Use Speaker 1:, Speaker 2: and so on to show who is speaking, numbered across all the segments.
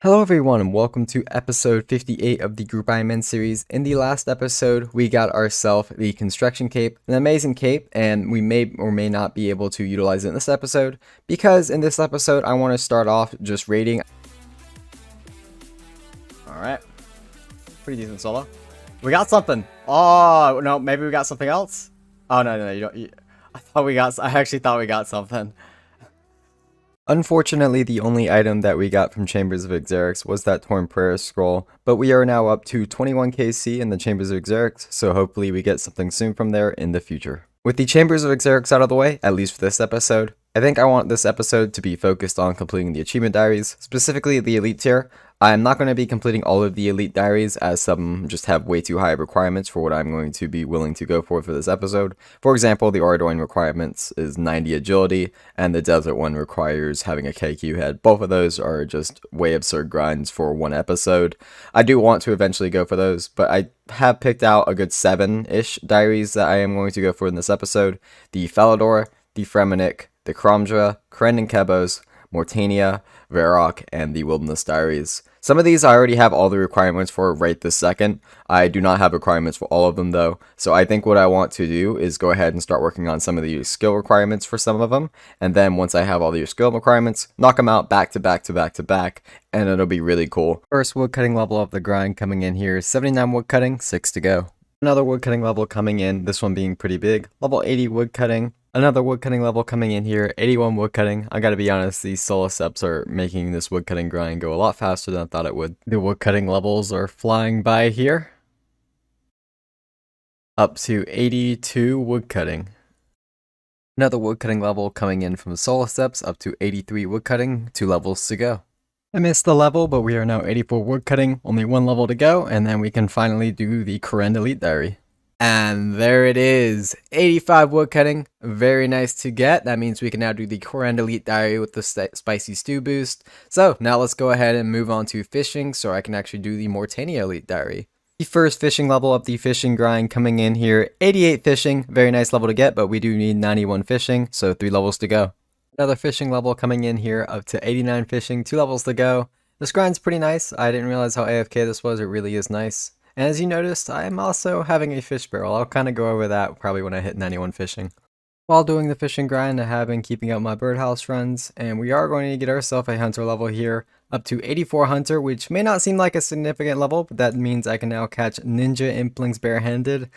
Speaker 1: Hello everyone and welcome to episode 58 of the Group Ironman series. In the last episode, we got ourselves the construction cape, an amazing cape, and we may or may not be able to utilize it in this episode, because in this episode I want to start off just raiding. Alright, pretty decent solo. We got something! Oh, no, maybe we got something else? Oh, no, you don't. I actually thought we got something. Unfortunately, the only item that we got from Chambers of Xeric was that Torn Prayer Scroll, but we are now up to 21 KC in the Chambers of Xeric, so hopefully we get something soon from there in the future. With the Chambers of Xeric out of the way, at least for this episode, I think I want this episode to be focused on completing the achievement diaries, specifically the elite tier. I'm not going to be completing all of the elite diaries, as some just have way too high requirements for what I'm going to be willing to go for this episode. For example, the Ardoin requirements is 90 agility, and the desert one requires having a KQ head. Both of those are just way absurd grinds for one episode. I do want to eventually go for those, but I have picked out a good 7-ish diaries that I am going to go for in this episode. The Falador, the Fremenic, the Kromdra, Kren and Kebos, Mortania, Varrock, and the Wilderness Diaries. Some of these I already have all the requirements for right this second. I do not have requirements for all of them though, so I think what I want to do is go ahead and start working on some of the skill requirements for some of them, and then once I have all the skill requirements, knock them out back to back to back to back, and it'll be really cool. First woodcutting level of the grind coming in here, 79 woodcutting, 6 to go. Another woodcutting level coming in, this one being pretty big, level 80 woodcutting. Another woodcutting level coming in here, 81 woodcutting. I gotta be honest, these solo steps are making this woodcutting grind go a lot faster than I thought it would. The woodcutting levels are flying by here. Up to 82 woodcutting. Another woodcutting level coming in from the solo steps, up to 83 woodcutting, 2 levels to go. I missed the level, but we are now 84 woodcutting, only 1 level to go, and then we can finally do the Kren Elite Diary. And there it is, 85 woodcutting, very nice to get. That means we can now do the Kren Elite Diary with the spicy stew boost. So now let's go ahead and move on to fishing so I can actually do the Mortania Elite Diary. The first fishing level of the fishing grind coming in here, 88 fishing, very nice level to get, but we do need 91 fishing, so 3 levels to go. Another fishing level coming in here, up to 89 fishing, 2 levels to go. This grind's pretty nice. I didn't realize how AFK this was, it really is nice. And as you noticed, I am also having a fish barrel. I'll kind of go over that probably when I hit 91 fishing. While doing the fishing grind, I have been keeping up my birdhouse runs, and we are going to get ourselves a hunter level here, up to 84 hunter, which may not seem like a significant level, but that means I can now catch ninja implings barehanded.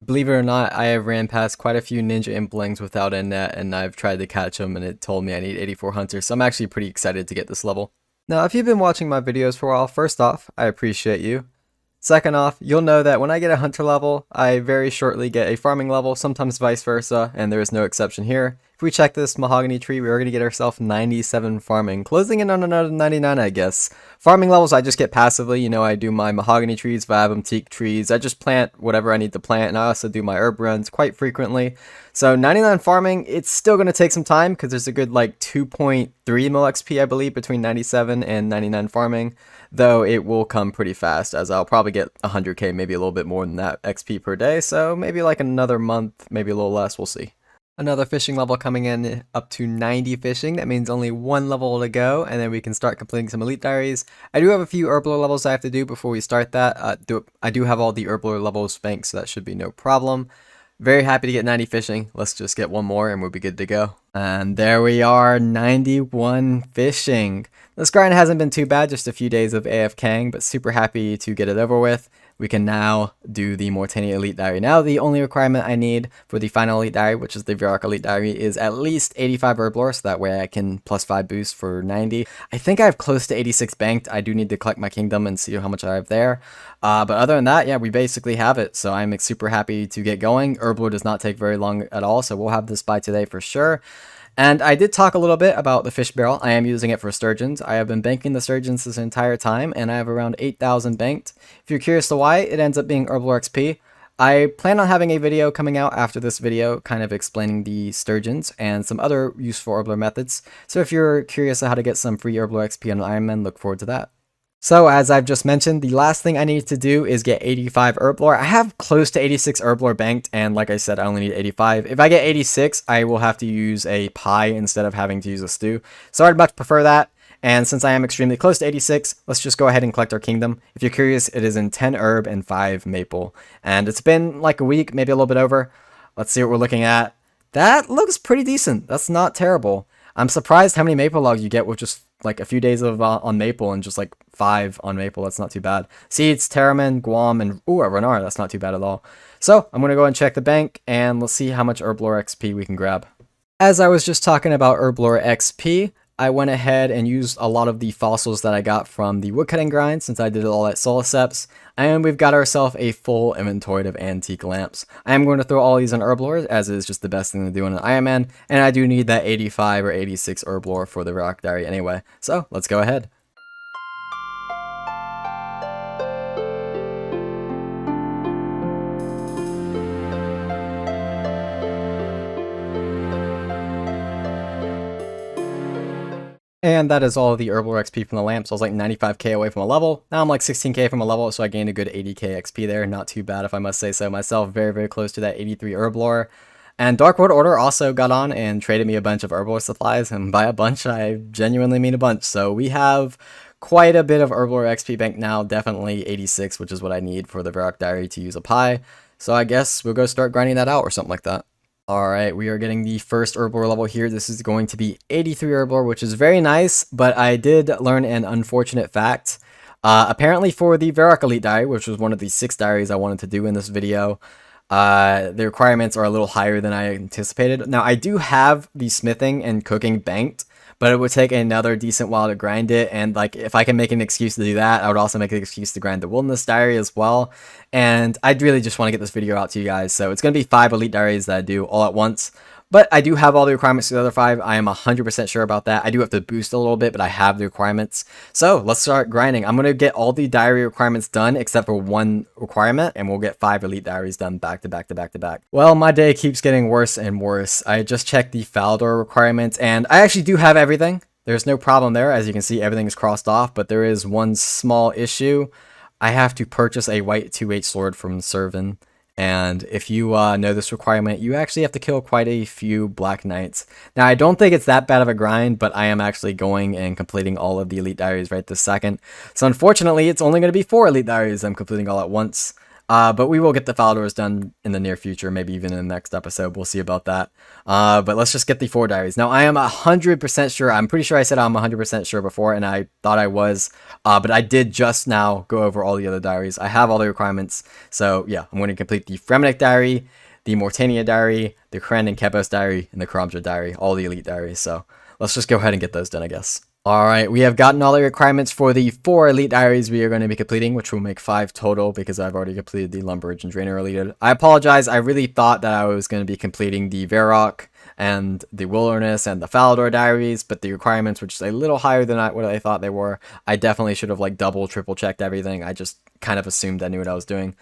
Speaker 1: Believe it or not, I have ran past quite a few ninja implings without a net, and I've tried to catch them, and it told me I need 84 hunters, so I'm actually pretty excited to get this level. Now, if you've been watching my videos for a while, first off, I appreciate you. Second off, you'll know that when I get a hunter level, I very shortly get a farming level, sometimes vice versa, and there is no exception here. If we check this mahogany tree, we are going to get ourselves 97 farming, closing in on another 99, I guess. Farming levels I just get passively, you know, I do my mahogany trees, vibum, teak trees, I just plant whatever I need to plant, and I also do my herb runs quite frequently. So 99 farming, it's still going to take some time, because there's a good like 2.3 mil XP, I believe, between 97 and 99 farming, though it will come pretty fast, as I'll probably get 100k, maybe a little bit more than that XP per day, so maybe like another month, maybe a little less, we'll see. Another fishing level coming in, up to 90 fishing. That means only 1 level to go, and then we can start completing some elite diaries. I do have a few Herblore levels I have to do before we start that. I do have all the Herblore levels banked, so that should be no problem. Very happy to get 90 fishing. Let's just get one more and we'll be good to go. And there we are, 91 fishing. This grind hasn't been too bad, just a few days of AFKing, but super happy to get it over with. We can now do the Mortania Elite Diary. Now the only requirement I need for the final Elite Diary, which is the Varrock Elite Diary, is at least 85 Herblore, so that way I can plus 5 boost for 90. I think I have close to 86 banked. I do need to collect my kingdom and see how much I have there. But other than that, yeah, we basically have it, so I'm super happy to get going. Herblore does not take very long at all, so we'll have this by today for sure. And I did talk a little bit about the fish barrel. I am using it for sturgeons. I have been banking the sturgeons this entire time, and I have around 8,000 banked. If you're curious to why, it ends up being Herblore XP. I plan on having a video coming out after this video, kind of explaining the sturgeons and some other useful Herblore methods. So if you're curious on how to get some free Herblore XP on Ironman, look forward to that. So as I've just mentioned, the last thing I need to do is get 85 Herblore. I have close to 86 Herblore banked, and like I said, I only need 85. If I get 86, I will have to use a pie instead of having to use a stew. So I'd much prefer that. And since I am extremely close to 86, let's just go ahead and collect our kingdom. If you're curious, it is in 10 herb and 5 maple. And it's been like a week, maybe a little bit over. Let's see what we're looking at. That looks pretty decent. That's not terrible. I'm surprised how many maple logs you get with just like a few days of on maple and just like 5 on maple. That's not too bad. Seeds, Terramin, Guam, and ooh, a Renar. That's not too bad at all. So I'm going to go and check the bank and let's see how much Herblore XP we can grab. As I was just talking about Herblore XP, I went ahead and used a lot of the fossils that I got from the woodcutting grind since I did it all at Soliceps, and we've got ourselves a full inventory of antique lamps. I am going to throw all these on Herblore as it is just the best thing to do in an Ironman, and I do need that 85 or 86 Herblore for the rock diary anyway, so let's go ahead. And that is all of the Herblore XP from the lamp. So I was like 95k away from a level. Now I'm like 16k from a level, so I gained a good 80k XP there. Not too bad if I must say so myself. Very, very close to that 83 Herblore. And Dark World Order also got on and traded me a bunch of Herblore supplies. And by a bunch, I genuinely mean a bunch. So we have quite a bit of Herblore XP bank now. Definitely 86, which is what I need for the Varrock Diary to use a pie. So I guess we'll go start grinding that out or something like that. Alright, we are getting the first Herblore level here. This is going to be 83 Herblore, which is very nice, but I did learn an unfortunate fact. Apparently for the Varrock Elite Diary, which was one of the 6 diaries I wanted to do in this video, the requirements are a little higher than I anticipated. Now, I do have the smithing and cooking banked, but it would take another decent while to grind it, and like if I can make an excuse to do that, I would also make an excuse to grind the Wilderness Diary as well. And I'd really just want to get this video out to you guys, so it's going to be 5 Elite Diaries that I do all at once. But I do have all the requirements for the other 5. I am 100% sure about that. I do have to boost a little bit, but I have the requirements. So let's start grinding. I'm going to get all the diary requirements done except for one requirement, and we'll get 5 elite diaries done back to back to back to back. Well, my day keeps getting worse and worse. I just checked the Faldor requirements, and I actually do have everything. There's no problem there. As you can see, everything is crossed off, but there is one small issue. I have to purchase a white 2H sword from Servan. And if you know this requirement, you actually have to kill quite a few Black Knights. Now, I don't think it's that bad of a grind, but I am actually going and completing all of the Elite Diaries right this second. So unfortunately, it's only going to be 4 Elite Diaries I'm completing all at once. But we will get the Faldors done in the near future, maybe even in the next episode. We'll see about that. But let's just get the 4 diaries. Now, I am 100% sure. I'm pretty sure I said I'm 100% sure before, and I thought I was. But I did just now go over all the other diaries. I have all the requirements. So, yeah, I'm going to complete the Fremenic Diary, the Mortania Diary, the Kren and Kebos Diary, and the Karamja Diary. All the Elite Diaries. So, let's just go ahead and get those done, I guess. Alright, we have gotten all the requirements for the 4 Elite Diaries we are going to be completing, which will make 5 total because I've already completed the Lumberage and Drainer Elite. I apologize, I really thought that I was going to be completing the Varrock and the Wilderness and the Faldor Diaries, but the requirements were just a little higher than what I thought they were. I definitely should have like double, triple checked everything. I just kind of assumed I knew what I was doing.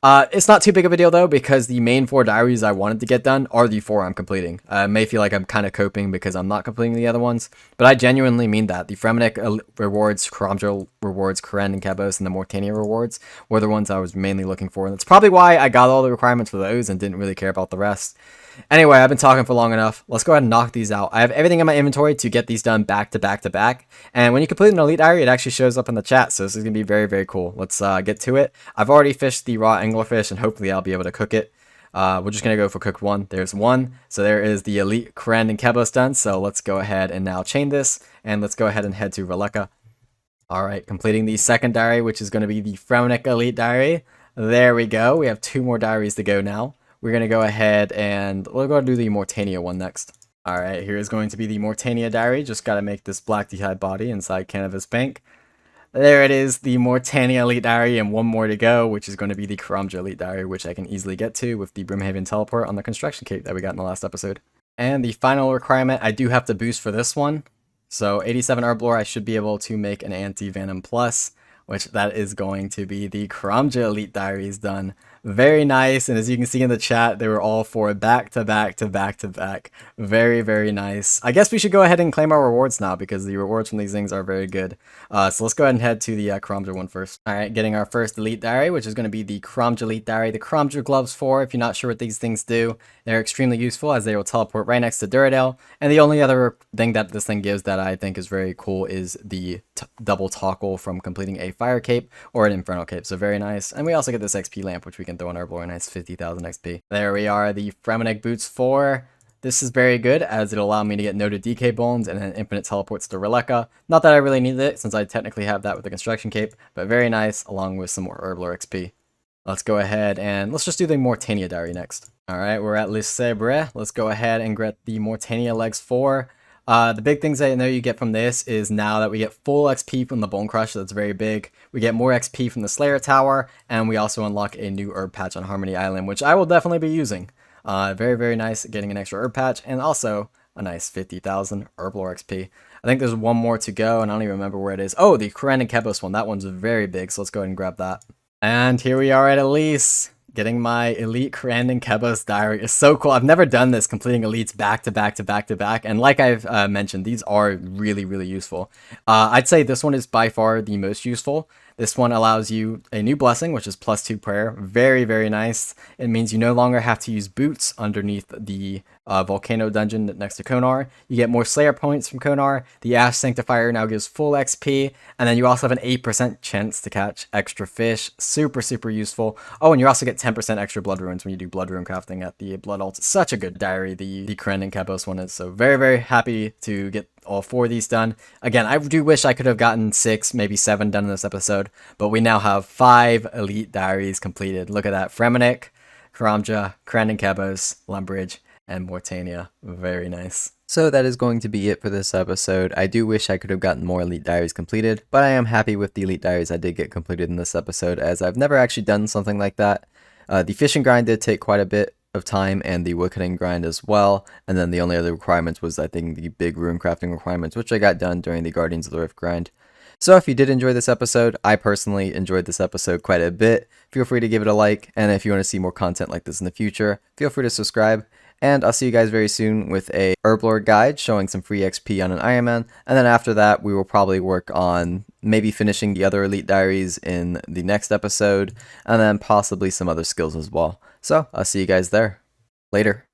Speaker 1: It's not too big of a deal though, because the main 4 diaries I wanted to get done are the 4 I'm completing. I may feel like I'm kind of coping because I'm not completing the other ones, but I genuinely mean that. The Fremenic rewards, Karamja rewards, Karen and Kebos, and the Mortania rewards were the ones I was mainly looking for, and that's probably why I got all the requirements for those and didn't really care about the rest. Anyway, I've been talking for long enough. Let's go ahead and knock these out. I have everything in my inventory to get these done back to back to back. And when you complete an Elite Diary, it actually shows up in the chat. So this is going to be very, very cool. Let's get to it. I've already fished the raw anglerfish, and hopefully I'll be able to cook it. We're just going to go for cooked 1. There's 1. So there is the Elite Kren and Kebos done. So let's go ahead and now chain this. And let's go ahead and head to Valeka. Alright, completing the second diary, which is going to be the Fremenic Elite Diary. There we go. We have 2 more diaries to go now. We're going to go ahead and we'll go do the Mortania one next. Alright, here is going to be the Mortania Diary. Just got to make this black d'hide body inside Canvas Bank. There it is, the Mortania Elite Diary, and 1 more to go, which is going to be the Karamja Elite Diary, which I can easily get to with the Brimhaven Teleport on the construction kit that we got in the last episode. And the final requirement, I do have to boost for this one. So 87 Herblore, I should be able to make an Anti-Venom Plus, which that is going to be the Karamja Elite Diaries done Very nice, and as you can see in the chat, they were all for back to back to back to back. Very, very nice. I guess we should go ahead and claim our rewards now because the rewards from these things are very good. So let's go ahead and head to the Kromja one first. Alright, getting our first Elite Diary, which is going to be the Kromja Elite Diary. The Kromja Gloves 4, if you're not sure what these things do, they're extremely useful as they will teleport right next to Duradale. And the only other thing that this thing gives that I think is very cool is the double toggle from completing a Fire Cape or an Infernal Cape. So very nice. And we also get this XP lamp, which we can throw in Herblore, nice 50,000 XP. There we are, the Fremennik Boots 4. This is very good as it'll allow me to get noted DK bones and then infinite teleports to Releka. Not that I really need it since I technically have that with the construction cape, but very nice along with some more Herblore XP. Let's go ahead and let's just do the Mortania Diary next. Alright, we're at Les Sabres. Let's go ahead and get the Mortania Legs 4. The big things I know you get from this is now that we get full XP from the Bone Crush, that's very big. We get more XP from the Slayer Tower, and we also unlock a new herb patch on Harmony Island, which I will definitely be using. Very, very nice getting an extra herb patch, and also a nice 50,000 Herblore XP. I think there's one more to go, and I don't even remember where it is. Oh, the Koran and Kebos one. That one's very big, so let's go ahead and grab that. And here we are at Elise. Getting my Elite Krandon Kebos Diary is so cool. I've never done this, completing Elites back to back to back to back. And like I've mentioned, these are really, really useful. I'd say this one is by far the most useful. This one allows you a new blessing, which is +2 prayer. Very, very nice. It means you no longer have to use boots underneath the volcano dungeon next to Konar. You get more Slayer points from Konar. The Ash Sanctifier now gives full XP. And then you also have an 8% chance to catch extra fish. Super, super useful. Oh, and you also get 10% extra blood runes when you do blood rune crafting at the blood alt. Such a good diary, the Kren and Kebos one is. So very, very happy to get all 4 of these done. Again, I do wish I could have gotten 6, maybe 7 done in this episode, but we now have 5 Elite Diaries completed. Look at that. Fremennik, Kromja, Krandon Kebos, Lumbridge, and Mortania. Very nice. So that is going to be it for this episode. I do wish I could have gotten more Elite Diaries completed, but I am happy with the Elite Diaries I did get completed in this episode, as I've never actually done something like that. The fishing grind did take quite a bit of time, and the woodcutting grind as well, and then the only other requirements was I think the big rune crafting requirements, which I got done during the Guardians of the Rift grind. So if you did enjoy this episode, I personally enjoyed this episode quite a bit, feel free to give it a like, and if you want to see more content like this in the future, feel free to subscribe, and I'll see you guys very soon with a Herblore guide showing some free XP on an Ironman, and then after that we will probably work on maybe finishing the other Elite Diaries in the next episode, and then possibly some other skills as well. So I'll see you guys there. Later.